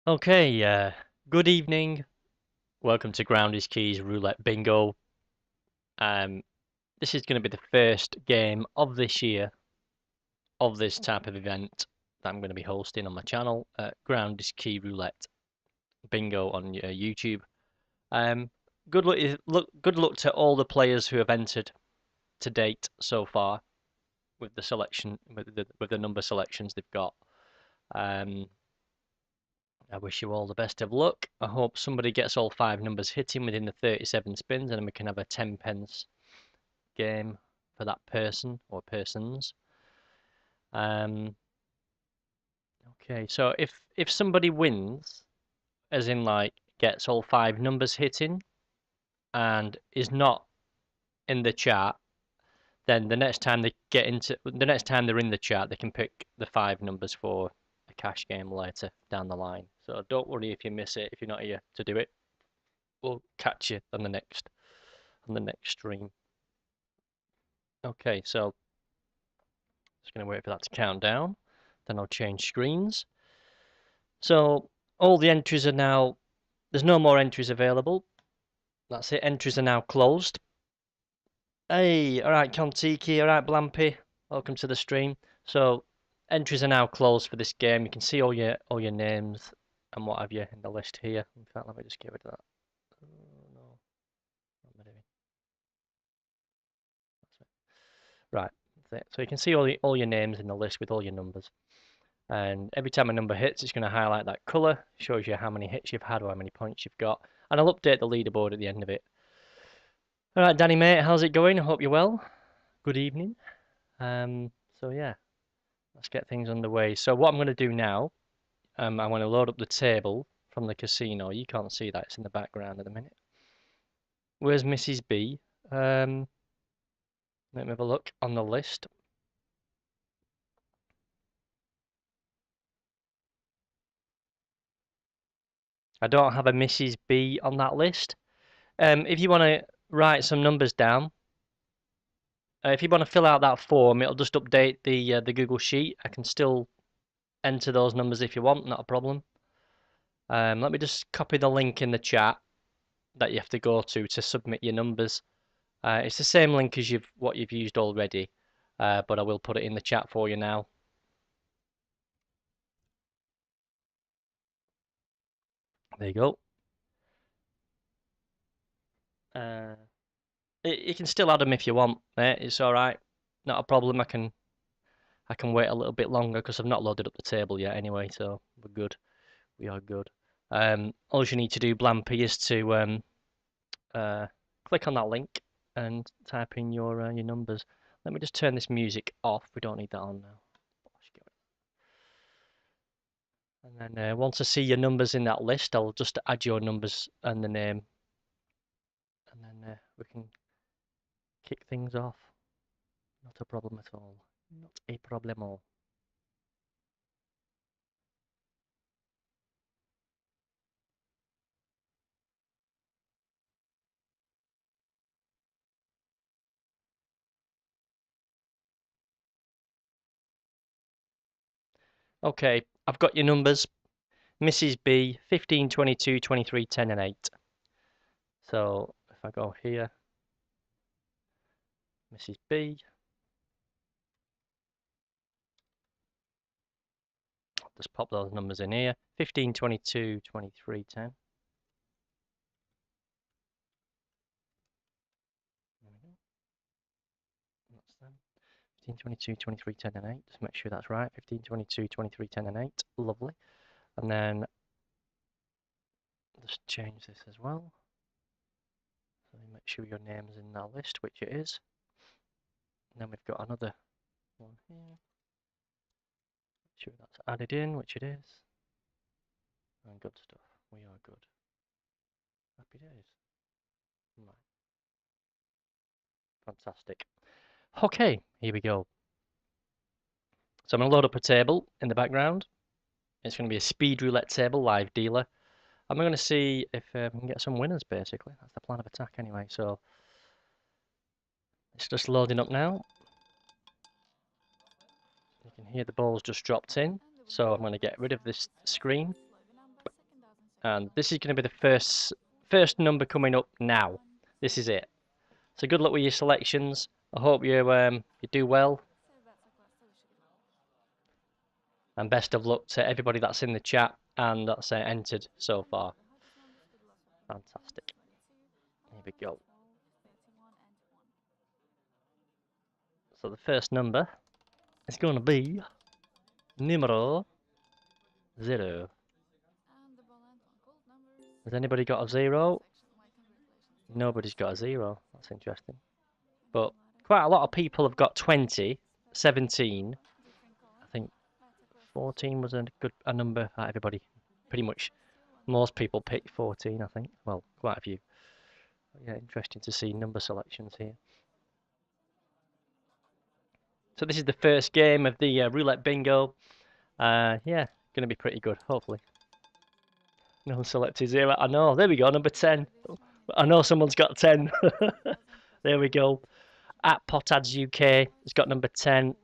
Okay, good evening. Welcome to Ground is Keys Roulette Bingo. This is going to be the first game of this year of this type of event that I'm going to be hosting on my channel, Ground is Key Roulette Bingo on YouTube. Um, good luck to all the players who have entered to date so far with the selection with the number selections they've got. I wish you all the best of luck. I hope somebody gets all 5 numbers hitting within the 37 spins, and then we can have a 10 pence game for that person or persons. Okay, so if somebody wins, as in like gets all 5 numbers hitting and is not in the chat, then the next time they're in the chat, they can pick the 5 numbers for a cash game later down the line. So don't worry if you miss it, if you're not here to do it. We'll catch you on the next stream. Okay, so just going to wait for that to count down. Then I'll change screens. So all the entries are now, there's no more entries available. That's it, entries are now closed. Hey, alright Kontiki, alright Blampy, welcome to the stream. So entries are now closed for this game. You can see all your names and what have you in the list here. In fact, let me just get rid of that. Oh, no. What am I doing? That's it. Right, that's it. So you can see all your names in the list with all your numbers. And every time a number hits, it's going to highlight that colour, shows you how many hits you've had or how many points you've got, and I'll update the leaderboard at the end of it. Alright, Danny mate, how's it going? I hope you're well. Good evening. So yeah, let's get things underway. So what I'm going to do now, I'm going to load up the table from the casino. You can't see that, it's in the background at the minute. Where's Mrs. B? Let me have a look on the list. I don't have a Mrs. B on that list. If you want to write some numbers down, if you want to fill out that form, it'll just update the Google Sheet. I can still enter those numbers if you want, not a problem. Let me just copy the link in the chat that you have to go to submit your numbers. It's the same link as what you've used already, but I will put it in the chat for you now. There you go. You can still add them if you want, mate. It's all right, not a problem. I can wait a little bit longer because I've not loaded up the table yet anyway, so we're good. We are good. All you need to do, Blampy, is to click on that link and type in your numbers. Let me just turn this music off. We don't need that on now. And then once I see your numbers in that list, I'll just add your numbers and the name, and then we can kick things off. Not a problem at all. Not a problemo. Okay, I've got your numbers. Mrs. B, 15, 22, 23, 10 and 8. So if I go here, Mrs. B, I'll just pop those numbers in here. 15, 22, 23, 10. 15, 22, 23, 10 and 8. Just make sure that's right. 15, 22, 23, 10 and 8. Lovely. And then just change this as well. So make sure your name's in that list, which it is. And then we've got another one here. Make sure that's added in, which it is. And good stuff. We are good. Happy days. Right. Fantastic. Okay, here we go. So I'm going to load up a table in the background. It's going to be a speed roulette table, live dealer. I'm going to see if we can get some winners, basically. That's the plan of attack anyway. So it's just loading up now. You can hear the balls just dropped in. So I'm going to get rid of this screen. And this is going to be the first number coming up now. This is it. So good luck with your selections. I hope you do well. And best of luck to everybody that's in the chat and that's entered so far. Fantastic. Here we go. So the first number is going to be numero 0. Has anybody got a 0? Nobody's got a 0. That's interesting. But quite a lot of people have got 20, 17. I think 14 was a number that everybody, pretty much most people picked 14, I think. Well, quite a few. But yeah, interesting to see number selections here. So this is the first game of the roulette bingo. Yeah, going to be pretty good, hopefully. No selected 0. I know. There we go, number 10. I know someone's got 10. There we go. At Potads UK has got number 10.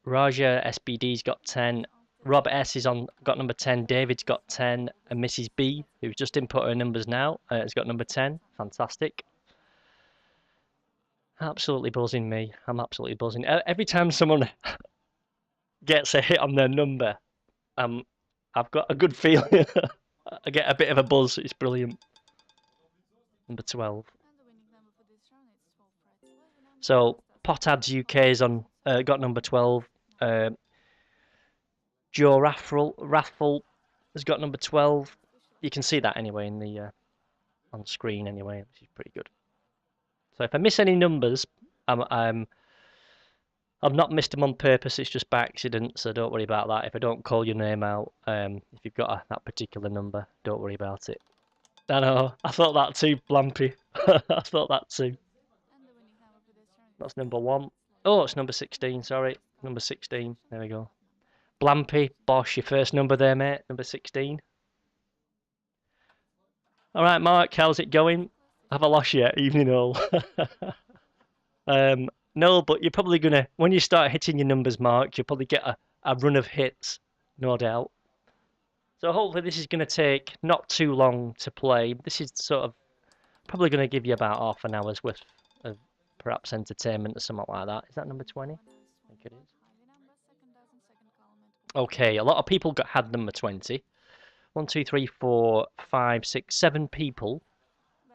Raja SBD's got 10. Rob S has got number 10. David's got 10. And Mrs. B, who's just input her numbers now, has got number 10. Fantastic. Absolutely buzzing me. I'm absolutely buzzing. Every time someone gets a hit on their number, I've got a good feeling. I get a bit of a buzz. It's brilliant. Number 12. So Potads UK is got number 12. Joe Raffle has got number 12. You can see that anyway in the on screen anyway, which is pretty good. So if I miss any numbers, I've not missed them on purpose. It's just by accident, so don't worry about that. If I don't call your name out, if you've got that particular number, don't worry about it. I know. I thought that too, Blampy. I thought that too. That's number 1. Oh, it's number 16. Sorry, number 16. There we go. Blampy, Bosch, your first number there, mate. Number 16. All right, Mark. How's it going? Have I lost yet? Evening all. No, but you're probably gonna, when you start hitting your numbers, Mark, you'll probably get a run of hits, no doubt. So hopefully this is gonna take not too long to play. This is sort of probably gonna give you about half an hour's worth of perhaps entertainment or something like that. Is that number 20? I think it is. Okay, a lot of people had number 20. 1, 2, 3, 4, 5, 6, 7 people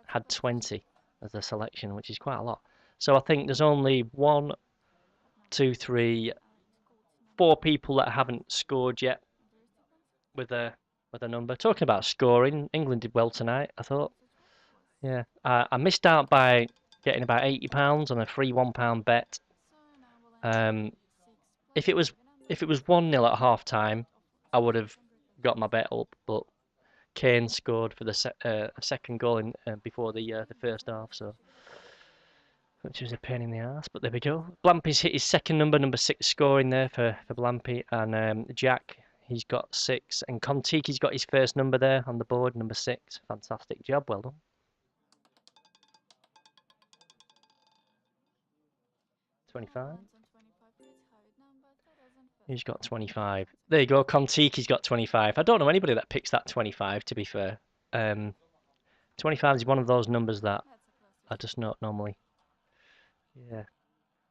had 20 as a selection, which is quite a lot. So I think there's only 1, 2, 3, 4 people that haven't scored yet with a number. Talking about scoring, England did well tonight, I thought. Yeah, I missed out by getting about £80 on a free £1 bet. If it was 1-0 at half time, I would have got my bet up, but Kane scored for the second goal before the first half, so which was a pain in the ass. But there we go. Blampy's hit his second number 6 scoring there for Blampy, and Jack, he's got 6, and Contiki's got his first number there on the board, number 6. Fantastic job, well done. $25. Who's got 25? There you go, Contiki's got 25. I don't know anybody that picks that 25, to be fair. 25 is one of those numbers that I just not normally,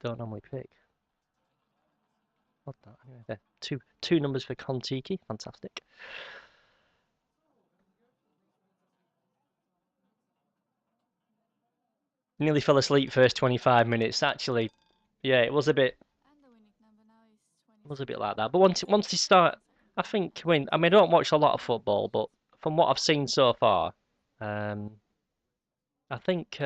don't normally pick. What that? Anyway, there. Two numbers for Contiki. Fantastic. Nearly fell asleep first 25 minutes. Actually, yeah, it was a bit. Was a bit like that, but once you start, I think. I mean, I don't watch a lot of football, but from what I've seen so far, I think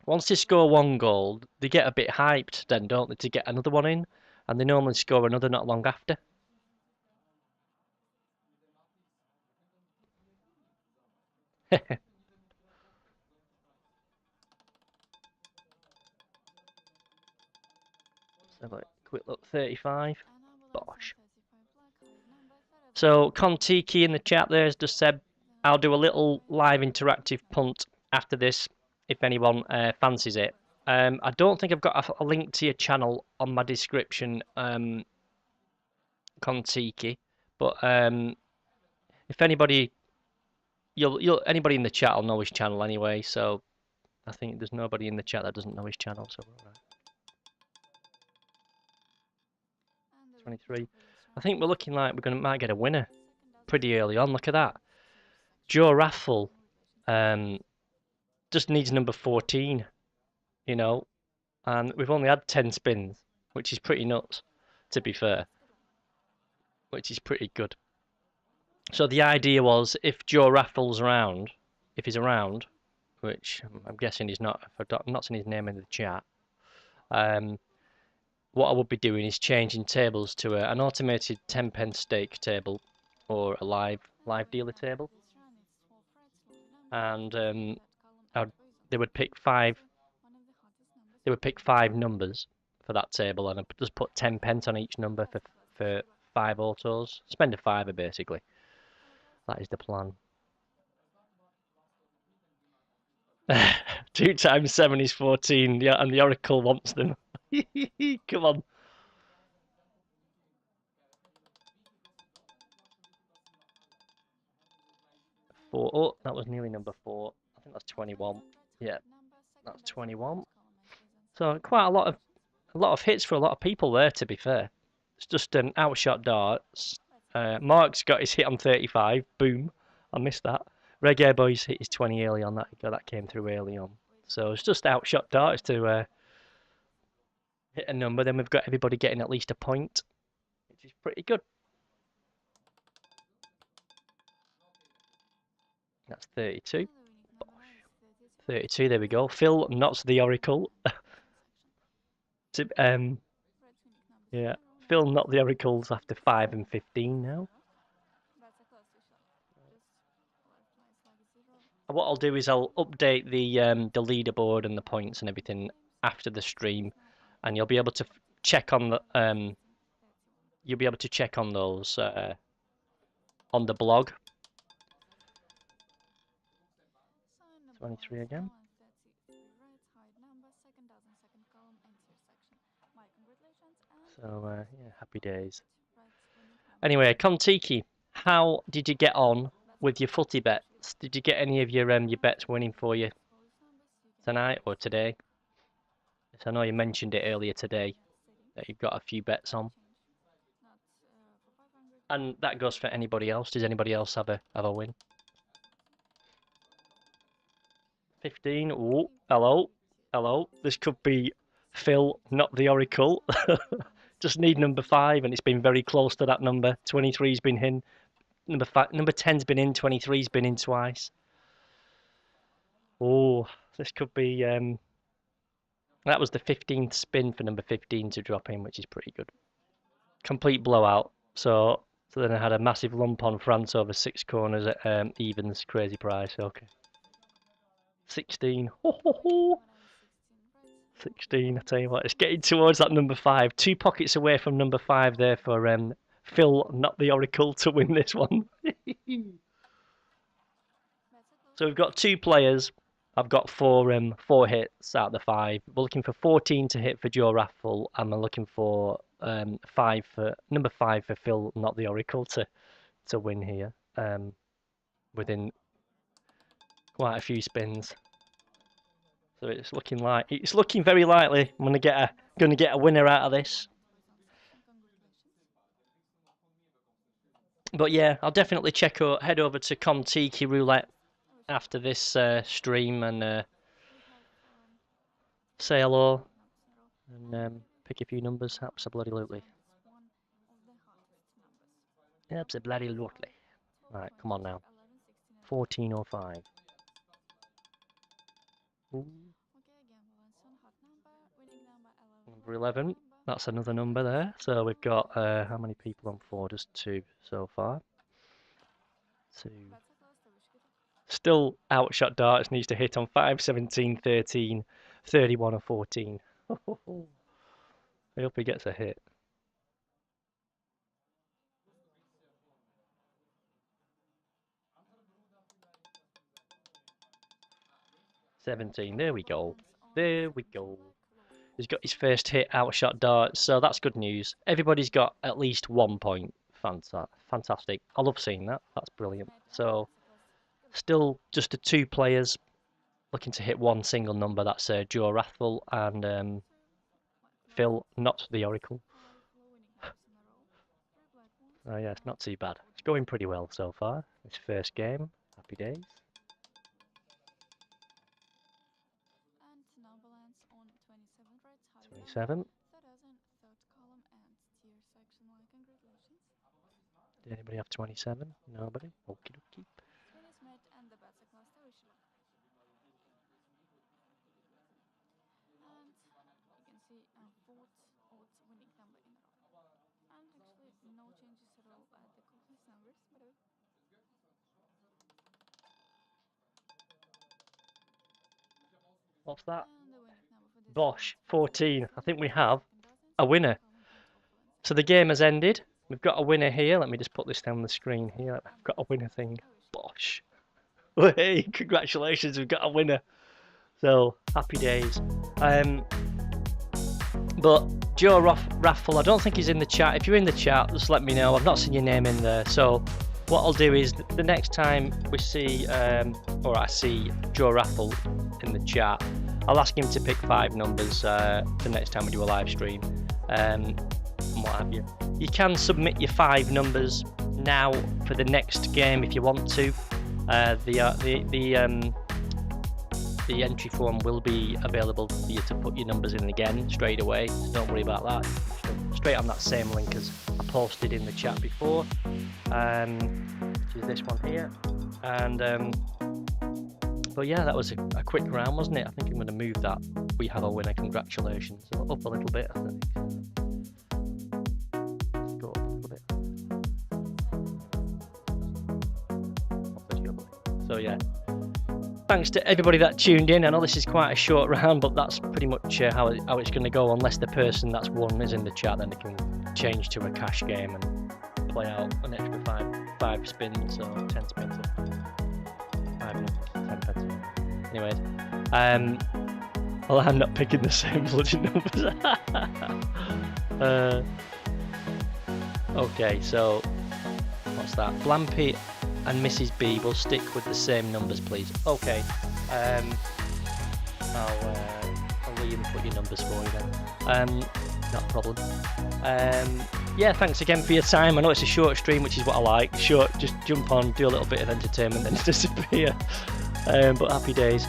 once they score 1 goal, they get a bit hyped, then don't they, to get another one in, and they normally score another not long after. So like, quick look, 35. Bosh. So Contiki in the chat there has just said, I'll do a little live interactive punt after this if anyone fancies it. I don't think I've got a link to your channel on my description, Contiki, but If anybody, anybody in the chat will know his channel anyway, so I think there's nobody in the chat that doesn't know his channel, so we're all right. 23. I think we're looking like might get a winner pretty early on. Look at that. Joe Raffle just needs number 14, you know, and we've only had 10 spins, which is pretty nuts, to be fair, which is pretty good. So the idea was, if Joe Raffle's around, if he's around, which I'm guessing he's not, I've not seen his name in the chat, what I would be doing is changing tables to an automated 10-pence stake table or a live dealer table, and they would pick five numbers for that table, and I'd just put 10-pence on each number for 5 autos. Spend a fiver basically. That is the plan. 2 times 7 is 14, yeah, and the Oracle wants them. Come on. 4. Oh, that was nearly number 4. I think that's 21. Yeah, that's 21. So quite a lot of hits for a lot of people there, to be fair. It's just an outshot darts. Mark's got his hit on 35. Boom. I missed that. Reggae Boy's hit his 20 early on. That came through early on. So it's just outshot darts to hit a number. Then we've got everybody getting at least a point, which is pretty good. That's 32. 32, there we go. Phil knots the Oracle. Yeah, Phil knocked the Oracles after 5 and 15 now. What I'll do is I'll update the leaderboard and the points and everything after the stream, and you'll be able to check on the those on the blog. 23 again. So yeah, happy days. Anyway, Kontiki, how did you get on with your footy bets? Did you get any of your bets winning for you tonight or today? So I know you mentioned it earlier today that you've got a few bets on, and that goes for anybody else. Does anybody else have a win? 15. Oh, hello. This could be Phil, not the Oracle. Just need number 5, and it's been very close to that number. 23's been in. Number 10's been in. 23's been in twice. Oh, this could be. That was the 15th spin for number 15 to drop in, which is pretty good. Complete blowout. So then I had a massive lump on France over 6 corners at evens. Crazy price. Okay. 16. Ho, ho, ho. 16, I tell you what, it's getting towards that number 5. 2 pockets away from number 5 there for Phil, not the Oracle, to win this one. So we've got 2 players. I've got 4 hits out of the 5. We're looking for 14 to hit for Joe Raffle, and we're looking for number 5 for Phil, not the Oracle, to win here. Within quite a few spins. So it's looking very likely I'm gonna get a winner out of this. But yeah, I'll definitely head over to Kontiki Roulette after this stream and say hello and pick a few numbers. Absolutely. Absolutely. Right, come on now. 1405. Ooh. Number 11. That's another number there. So we've got how many people on 4? Just 2 so far. 2. Still outshot darts, needs to hit on 5, 17, 13, 31 or 14. I hope he gets a hit. There we go. He's got his first hit outshot darts, so that's good news. Everybody's got at least 1 point Fantastic. I love seeing that. That's brilliant. So still just the 2 players looking to hit one single number. That's Joe Rathfull and Phil, not the Oracle. Oh yeah, it's not too bad. It's going pretty well so far. This first game. Happy days. And number lands on 27 right, 27. That as in third column and tier section line. Congratulations. Did anybody have 27? Nobody? Okie dokie. Spin is made and the bets are closed. I wish you luck. And you can see 4th odds winning number in a row. And actually no changes at all at the closest numbers, but What's that? and the winning number for this Bosh, round 14. I think we have second a winner. column So the game has ended. We've got a winner here. Let me just put this down the screen here. I've got a winner thing. Bosh. Hey, congratulations, we've got a winner. So, happy days. But Joe Rathfull, I don't think he's in the chat. If you're in the chat, just let me know. I've not seen your name in there. So what I'll do is the next time we see, or I see Joe Rathfull in the chat, I'll ask him to pick 5 numbers the next time we do a live stream. And what have you. You can submit your 5 numbers now for the next game if you want to. The entry form will be available for you to put your numbers in again straight away, so don't worry about that. Straight on that same link as I posted in the chat before, which is this one here. And but yeah, that was a quick round, wasn't it? I think I'm going to move that. We have a winner. Congratulations. Up a little bit, I think. Go up a little bit. So yeah. Thanks to everybody that tuned in. I know this is quite a short round, but that's pretty much how it's going to go, unless the person that's won is in the chat, then they can change to a cash game and play out an extra 5 spins, or 10 spins, or 5 numbers, 10 pence. Anyways, well, I'm not picking the same bloody numbers. Okay, so what's that? Blampy and Mrs. B will stick with the same numbers, please. Okay. I'll leave and put your numbers for you then. Not a problem. Yeah, thanks again for your time. I know it's a short stream, which is what I like. Short, just jump on, do a little bit of entertainment, then disappear. But happy days.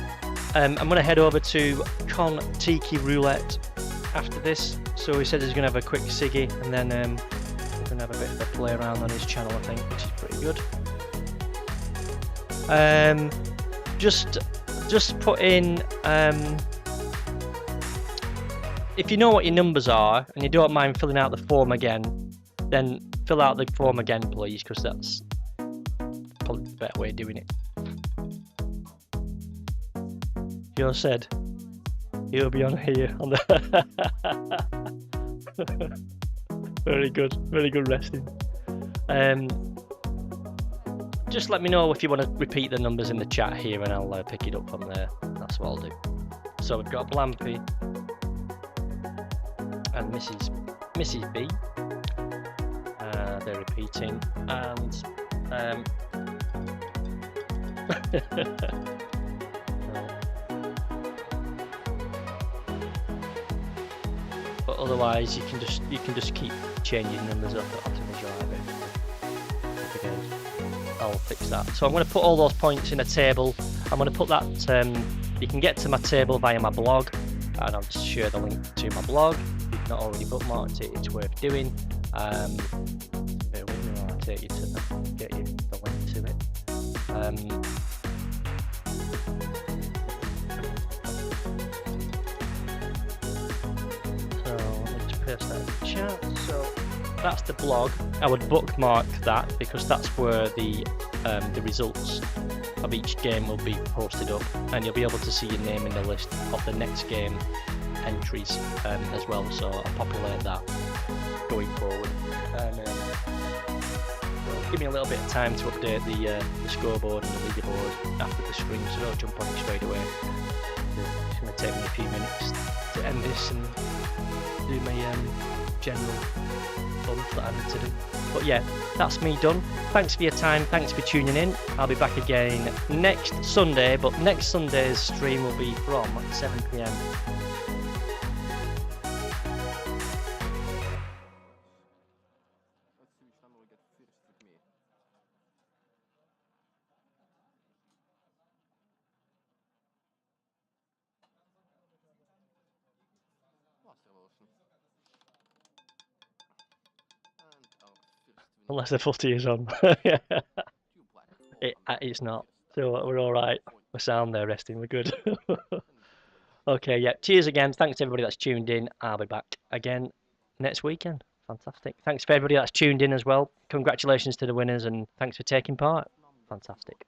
I'm going to head over to Con Tiki Roulette after this. So he said he's going to have a quick ciggy, and then we're going to have a bit of a play around on his channel, I think, which is pretty good. Just put in, if you know what your numbers are and you don't mind filling out the form again, then fill out the form again, please, because that's probably the better way of doing it. You said you'll be on here on the very good resting. Just let me know if you want to repeat the numbers in the chat here, and I'll pick it up from there. That's what I'll do. So we've got Blampy and Mrs. B. They're repeating, and but otherwise you can just keep changing numbers up as you like it. I'll fix that. So I'm going to put all those points in a table. I'm going to put that, you can get to my table via my blog, and I'll just share the link to my blog. If you've not already bookmarked it, it's worth doing. Bear with me while I take you to get you the link to it. So let me just paste that in the chat. So that's the blog. I would bookmark that because that's where the results of each game will be posted up, and you'll be able to see your name in the list of the next game entries as well. So I'll populate that going forward. And give me a little bit of time to update the scoreboard and the leaderboard after the stream, so don't jump on it straight away. It's going to take me a few minutes to end this and do my general bump that I need to do. But yeah, that's me done. Thanks for your time, thanks for tuning in. I'll be back again next Sunday, but next Sunday's stream will be from 7 PM. Unless the footy is on. It's not. So we're all right. We're sound there, resting. We're good. Okay, yeah. Cheers again. Thanks to everybody that's tuned in. I'll be back again next weekend. Fantastic. Thanks for everybody that's tuned in as well. Congratulations to the winners and thanks for taking part. Fantastic.